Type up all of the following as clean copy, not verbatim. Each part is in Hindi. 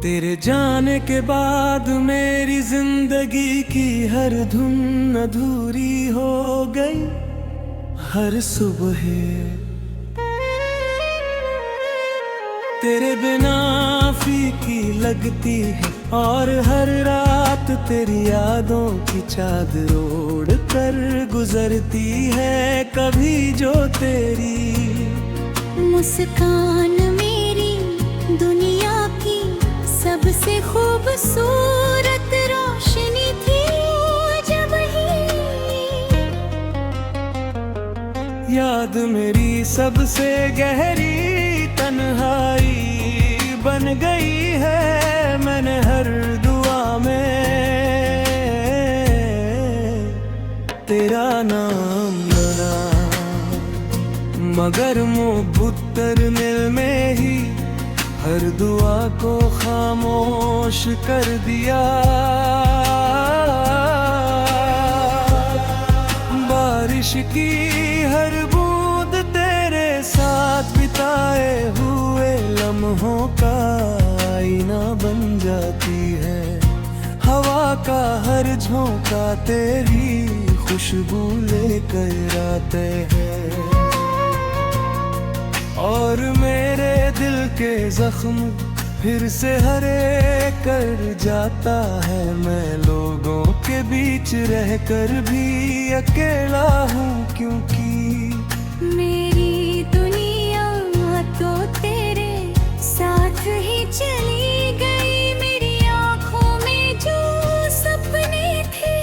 तेरे जाने के बाद मेरी जिंदगी की हर धुन अधूरी हो गई। हर सुबह तेरे बिना फीकी लगती है और हर रात तेरी यादों की चादर ओढ़ कर गुजरती है। कभी जो तेरी मुस्कान मेरी दुनिया की सबसे खूबसूरत रोशनी थी जब ही। याद मेरी सबसे गहरी तन्हाई बन गई है। मैंने हर दुआ में तेरा नाम लिया, मगर मुबत्तर दिल में ही हर दुआ को खामोश कर दिया। बारिश की हर बूंद तेरे साथ बिताए हुए लम्हों का आईना बन जाती है। हवा का हर झोंका तेरी खुशबू लेकर आते हैं और मेरे दिल के जख्म फिर से हरे कर जाता है। मैं लोगों के बीच रहकर भी अकेला हूँ, क्योंकि मेरी दुनिया तो तेरे साथ ही चली गई। मेरी आँखों में जो सपने थे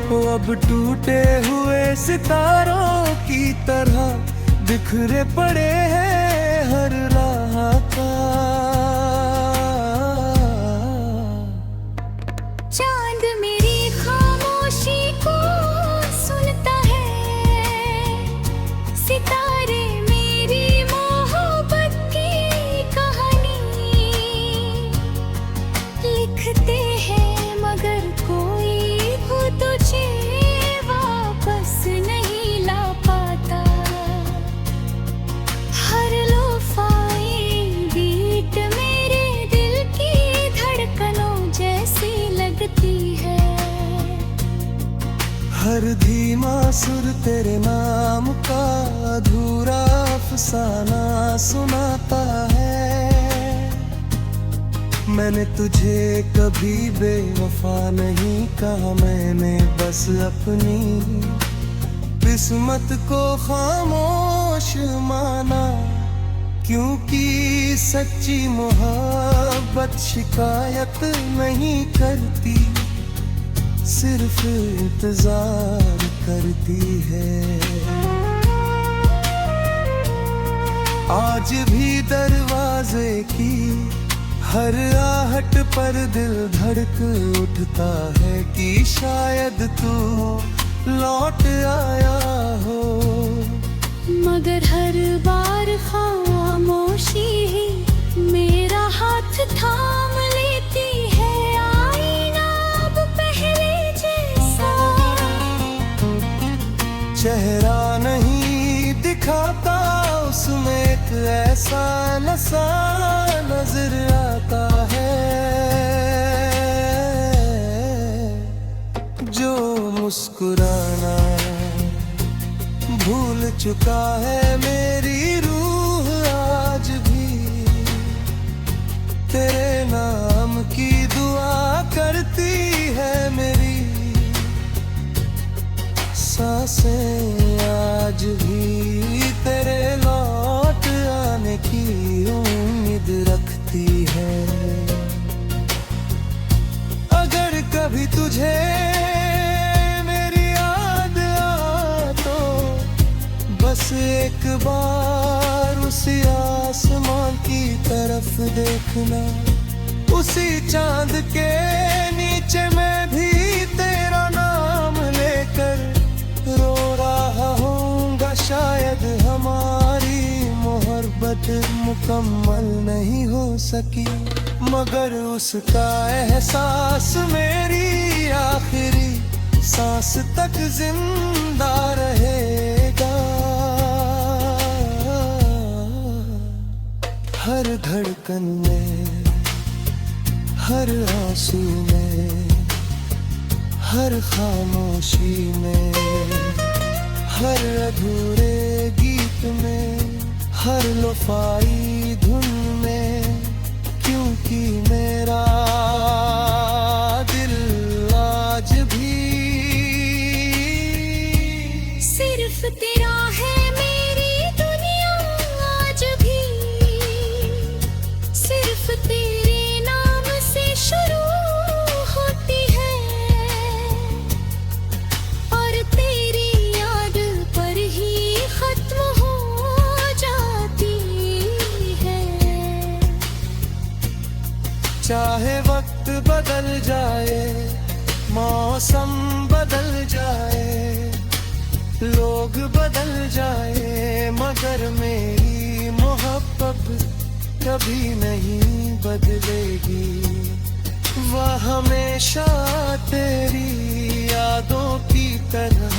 वो अब टूटे हुए सितारों की तरह बिखरे पड़े हैं हर राह का। चांद मेरी खामोशी को सुनता है, सितारे मेरी मोहब्बत की कहानी लिखते हैं, मगर कोई वो तुझे वापस नहीं ला पाता। हर लोफाई बीट मेरे दिल की धड़कनों जैसी लगती है। हर धीमा सुर तेरे नाम का अधूरा अफसाना सुनाता है। मैंने तुझे कभी बेवफा नहीं कहा, मैंने बस अपनी किस्मत को खामोश माना। क्योंकि सच्ची मोहब्बत शिकायत नहीं करती, सिर्फ इंतजार करती है। आज भी दरवाजे की हर आहट पर दिल धड़क उठता है कि शायद तू लौट आया हो। मगर हर बार खामोशी ही मेरा हाथ थाम लेती है। आईना अब पहले जैसा चेहरा नहीं दिखाता, उसमें एक ऐसा नशा नजर आता है जो मुस्कुराना भूल चुका है। मेरी रूह आज भी तेरे नाम की दुआ करती है। मेरी सांसें आज भी तेरे लौट आने की उम्मीद रखती है। अगर कभी तुझे मेरी याद आ तो बस एक बार उसी आसमान की तरफ देखना। उसी चांद के नीचे मैं भी तेरा नाम लेकर रो रहा हूँगा। शायद हमारी मोहब्बत मुकम्मल नहीं हो सकी, मगर उसका एहसास मेरी आखिरी सांस तक जिंदा रहेगा। हर धड़कन में, हर आंसू में, हर खामोशी में, हर अधूरे गीत में, हर लोफाई धुन में, क्योंकि मेरा दिल आज भी सिर्फ तेरा है। मेरी दुनिया आज भी सिर्फ तेरे नाम से शुरू होती है और तेरी याद पर ही खत्म हो जाती है। चाहे वक्त बदल जाए, मौसम बदल जाए, लोग बदल जाए, मगर मेरी मोहब्बत कभी नहीं बदलेगी। वह हमेशा तेरी यादों की तरह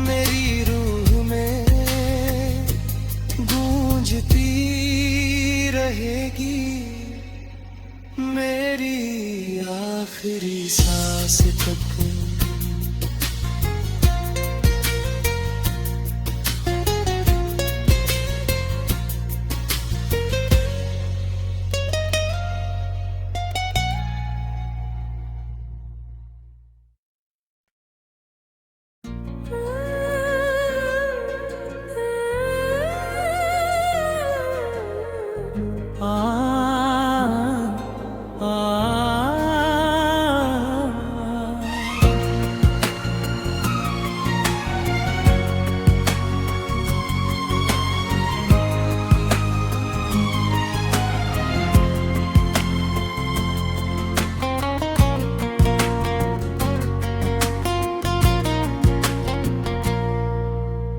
मेरी रूह में गूंजती रहेगी, मेरी आखिरी सांस तक।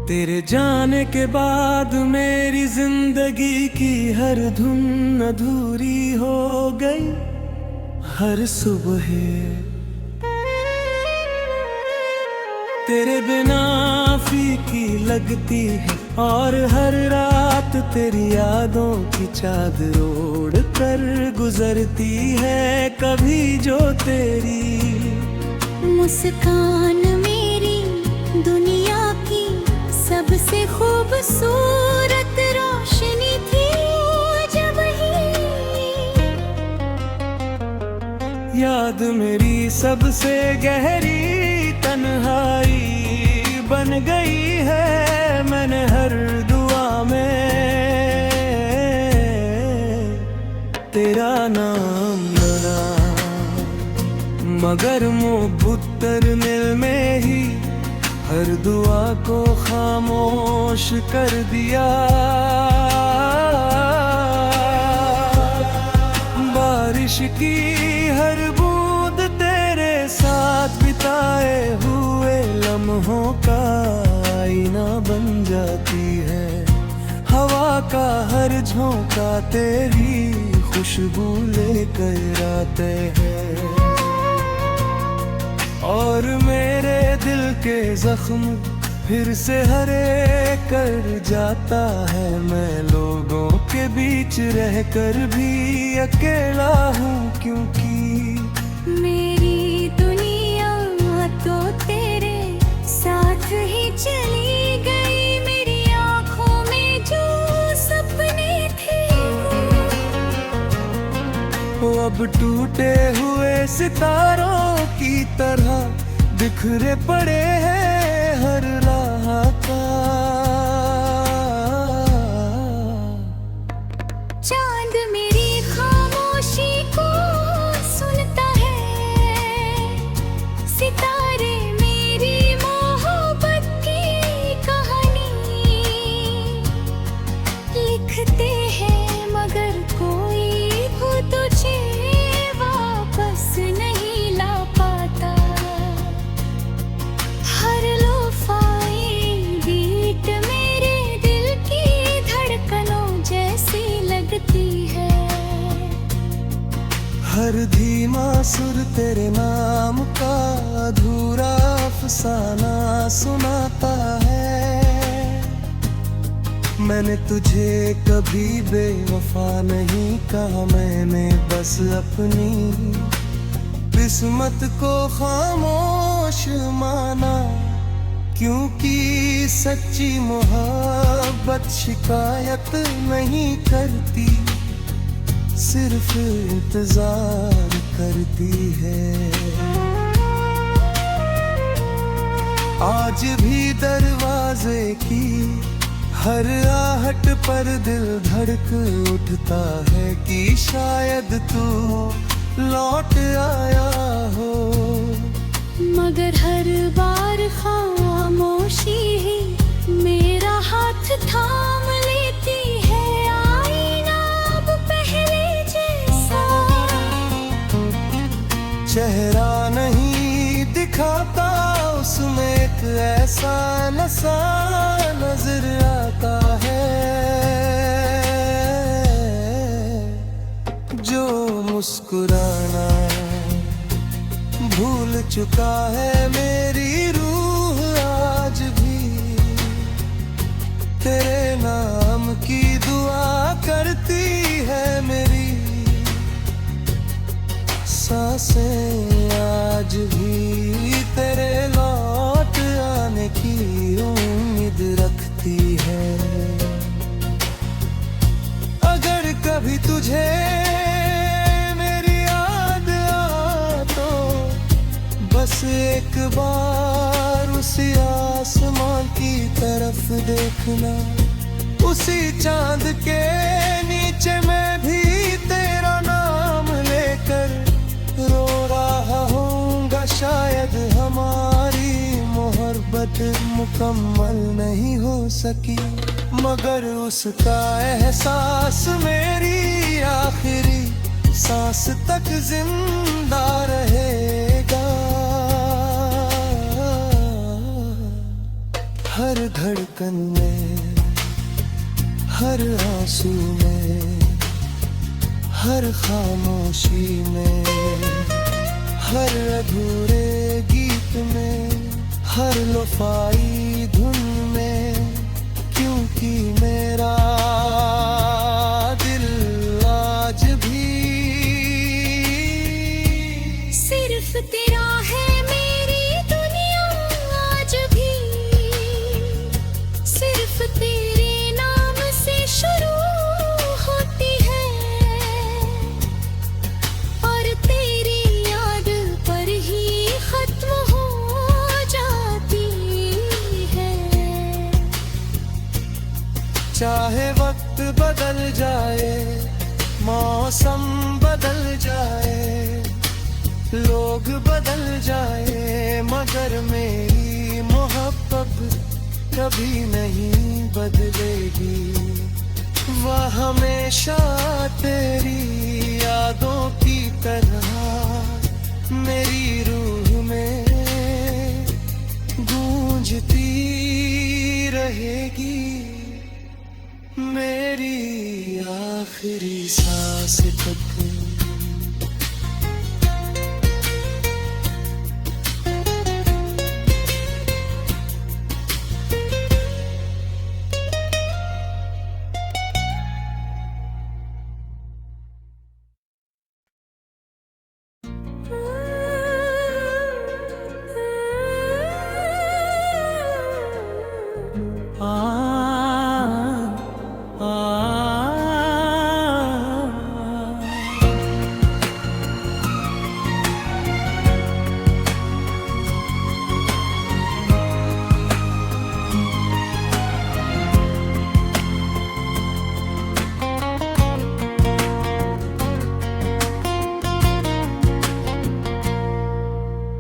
तेरे जाने के बाद मेरी जिंदगी की हर धुन अधूरी हो गई। हर सुबह तेरे बिना फीकी लगती है और हर रात तेरी यादों की चादर ओढ़ कर गुजरती है। कभी जो तेरी मुस्कान मेरी दुनिया की सबसे खूबसूरत रोशनी थी जब ही। याद मेरी सबसे गहरी तन्हाई बन गई है। मैंने हर दुआ में तेरा नाम लिया, मगर मुबत्तर दिल में ही हर दुआ को खामोश कर दिया। बारिश की हर बूंद तेरे साथ बिताए हुए लम्हों का आईना बन जाती है। हवा का हर झोंका तेरी खुशबू लेकर आते हैं और मेरे दिल के जख्म फिर से हरे कर जाता है। मैं लोगों के बीच रहकर भी अकेला हूँ, क्योंकि मेरी दुनिया तो तेरे साथ ही चली गई। मेरी आँखों में जो सपने थे वो अब टूटे हुए सितारों की तरह बिखरे पड़े हैं हर राह का। चांद मेरी खामोशी को सुनता है, सितारे मेरी मोहब्बत की कहानी लिखते हैं, मगर कोई वो तुझे वापस नहीं ला पाता। हर लोफाई बीट मेरे दिल की धड़कनों जैसी लगती है। हर धीमा सुर तेरे नाम का अधूरा अफसाना सुनाता है। मैंने तुझे कभी बेवफा नहीं कहा, मैंने बस अपनी किस्मत को खामोश माना। क्योंकि सच्ची मोहब्बत शिकायत नहीं करती, सिर्फ इंतजार करती है। आज भी दरवाजे की हर आहट पर दिल धड़क उठता है कि शायद तू लौट आया हो। मगर हर बार खामोशी ही मेरा हाथ थाम लेती है। आईना अब पहले जैसा चेहरा नहीं दिखाता, उसमें एक ऐसा नशा नजर आता है जो मुस्कुराना भूल चुका है। मेरी रूह आज भी तेरे नाम की दुआ करती है, मेरी सांसें आज भी तेरे लौट आने की उम्मीद रखती है। अगर कभी तुझे मेरी याद आ तो बस एक बार उसी आसमां की तरफ देखना। उसी चांद के नीचे मैं भी तेरा नाम लेकर रो रहा हूँगा। शायद हमारी मोहब्बत मुकम्मल नहीं हो सकी, मगर उसका एहसास मेरी आखिरी सांस तक जिंदा रहेगा। हर धड़कन में, हर आंसू में, हर खामोशी में, हर अधूरे गीत में, हर लोफाई धुन में। क्योंकि मेरा दिल आज भी सिर्फ तेरा है। मेरी दुनिया आज भी सिर्फ तेरे नाम से शुरू होती है और तेरी याद पर ही खत्म हो जाती है। चाहे वक्त बदल जाए, मौसम बदल जाए, लोग बदल जाए, मगर मेरी मोहब्बत कभी नहीं बदलेगी। वह हमेशा तेरी यादों की तरह मेरी रूह में गूंजती रहेगी, मेरी आखिरी सांस तक।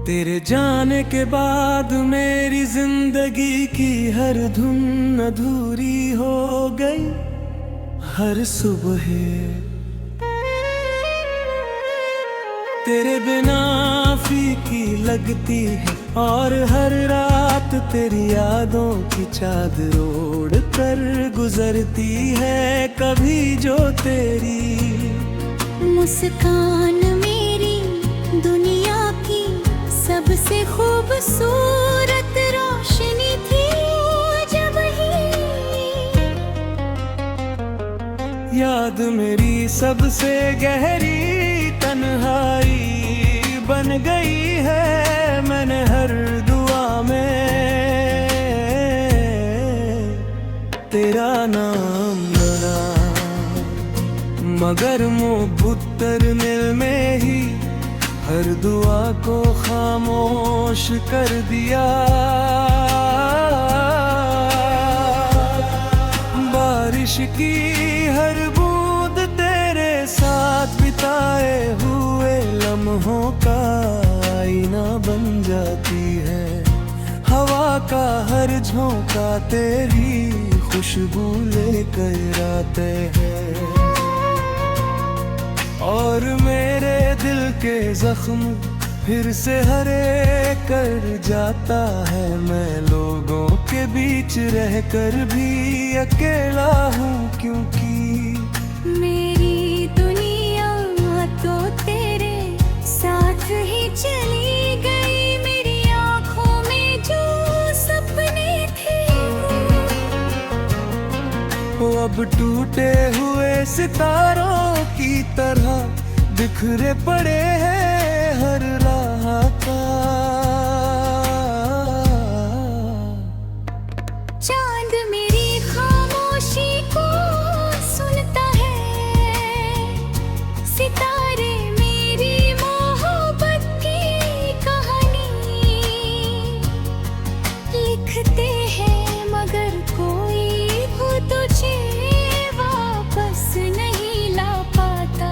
तेरे जाने के बाद मेरी जिंदगी की हर धुन अधूरी हो गई। हर सुबह तेरे बिना फीकी लगती है और हर रात तेरी यादों की चादर ओढ़ कर गुजरती है। कभी जो तेरी मुस्कान मेरी दुनिया की सबसे खूबसूरत रोशनी थी। जब ही याद मेरी सबसे गहरी तन्हाई बन गई है। मैंने हर दुआ में तेरा नाम लड़ा, मगर मुबत्तर दिल में ही हर दुआ को खामोश कर दिया। बारिश की हर बूंद तेरे साथ बिताए हुए लम्हों का आईना बन जाती है। हवा का हर झोंका तेरी खुशबू लेकर आते हैं, और मेरे दिल के जख्म फिर से हरे कर जाता है। मैं लोगों के बीच रहकर भी अकेला हूँ, क्योंकि मेरी दुनिया तो तेरे साथ ही चली गई। मेरी आँखों में जो सपने थे वो अब टूटे हुए सितारों की तरह बिखरे पड़े हैं हर राह का। चांद मेरी खामोशी को सुनता है, सितारे मेरी मोहब्बत की कहानी लिखते हैं, मगर कोई वो तुझे वापस नहीं ला पाता।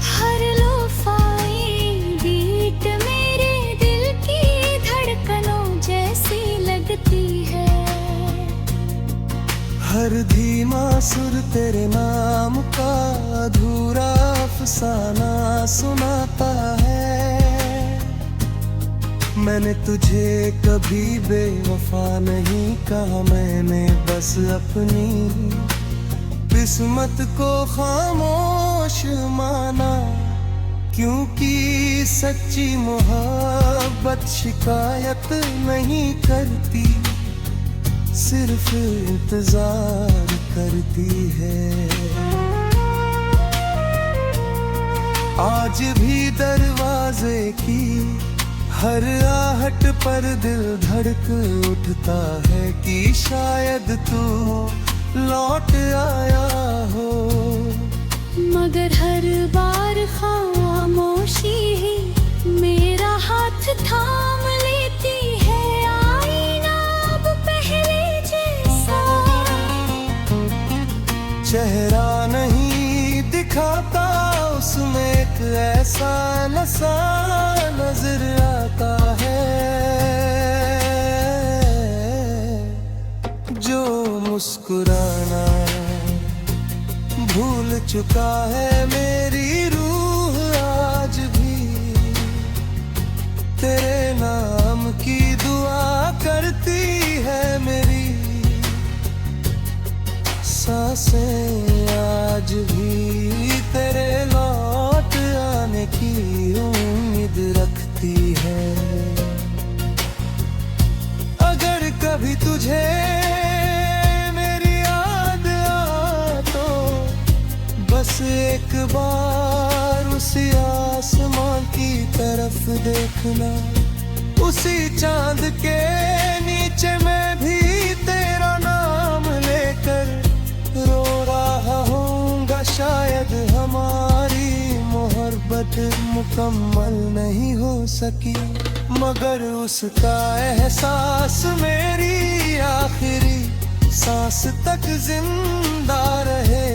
हर लोफाई बीट मेरे दिल की धड़कनों जैसी लगती है। हर धीमा सुर तेरे नाम का अधूरा अफसाना सुनाता है। मैंने तुझे कभी बेवफा नहीं कहा, मैंने बस अपनी किस्मत को खामोश माना। क्योंकि सच्ची मोहब्बत शिकायत नहीं करती, सिर्फ इंतजार करती है। आज भी दरवाजे की हर आहट पर दिल धड़क उठता है कि शायद तू लौट आया हो। मगर हर बार खामोशी ही मेरा हाथ थाम लेती है। आईना अब पहले जैसा चेहरा नहीं दिखाता, उसमें एक ऐसा नशा नजर आता है जो मुस्कुराना भूल चुका है। मेरी रूह आज भी तेरे नाम की दुआ करती है। मेरी सांसें आज भी तेरे लौट आने की उम्मीद रखती है। अगर कभी तुझे मेरी याद आ तो बस एक बार उसी आसमां की तरफ देखना। उसी चांद के नीचे मैं भी तेरा नाम लेकर रो रहा हूँगा। शायद हमारी मोहब्बत मुकम्मल नहीं हो सकी, मगर उसका एहसास मेरी आखिरी सांस तक जिंदा रहे।